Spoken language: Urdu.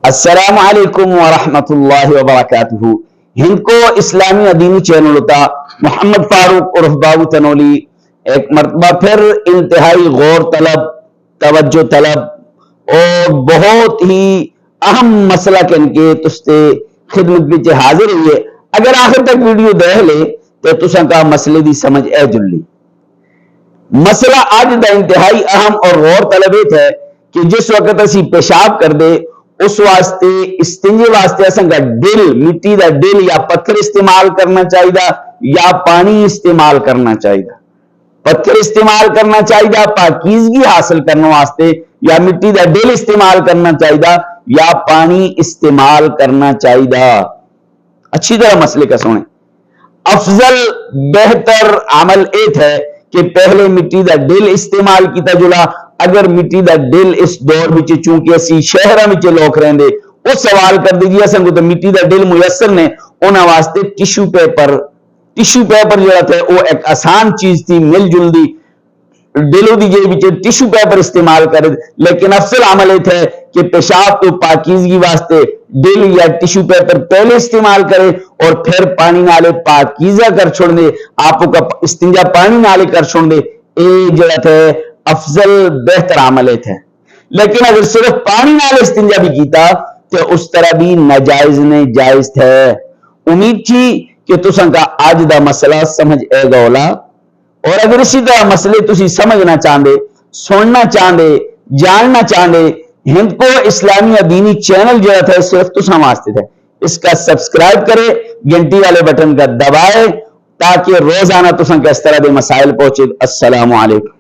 السلام علیکم ورحمۃ اللہ وبرکاتہ. ہند کو اسلامی دینی چینل ہوتا محمد فاروق عرف بابو تنولی ایک مرتبہ پھر انتہائی غور طلب، توجہ طلب اور بہت ہی اہم مسئلہ کے انکے تستے خدمت بچ حاضر ہوئے. اگر آخر تک ویڈیو دیکھ لے تو تساں کا مسئلے دی سمجھ اے جلی. مسئلہ آج دا انتہائی اہم اور غور طلب ہے کہ جس وقت اسی پیشاب کر دے اس واسطے استنجے واسطے اساں کا دل، مٹی دا دل یا پتھر استعمال کرنا چاہیے یا پانی استعمال کرنا چاہیے. پتھر استعمال کرنا چاہیے پاکیزگی حاصل کرنے واسطے، یا مٹی دا دل استعمال کرنا چاہیے یا پانی استعمال کرنا چاہیے. اچھی طرح مسئلے کا سنیں. افضل بہتر عمل ایت ہے کہ پہلے مٹی دا دل استعمال کیتا جلا. اگر مٹی دا دل اس دور میں چونکہ اسی شہرہ میں لوگ رہن دے اس سوال کر دیجئے سنگو تو مٹی دا دل میسر نے انہاں واسطے ٹیشو پیپر جڑا تھا وہ ایک آسان چیز تھی، مل جل دی دلو دی جے بچے ٹیشو پیپر استعمال کرے. لیکن افضل عمل ہے کہ پیشاب تو پاکیزگی واسطے دل یا ٹیشو پیپر پہلے استعمال کرے اور پھر پانی نالے پاکیزہ کر چھوڑ دے، آپ کا استنجا پانی نالے کر چھوڑ دے. اے جڑا تھا افضل بہتر عمل ہے. لیکن اگر صرف پانی نال استنجا بھی کیتا تو اس طرح بھی ناجائز نے جائز تھے. امید تھی کہ تساں کا آج دا مسئلہ سمجھ اے گولا. اور اگر اسی طرح مسئلے تسی سمجھنا چاہندے، سننا چاہندے، جاننا چاہندے، ہند کو اسلامی دینی چینل جو تھا صرف تساں واسطے تھے. اس کا سبسکرائب کرے، گھنٹی والے بٹن کا دبائے تاکہ روزانہ تساں کا اس طرح دے مسائل پہنچے. السلام علیکم.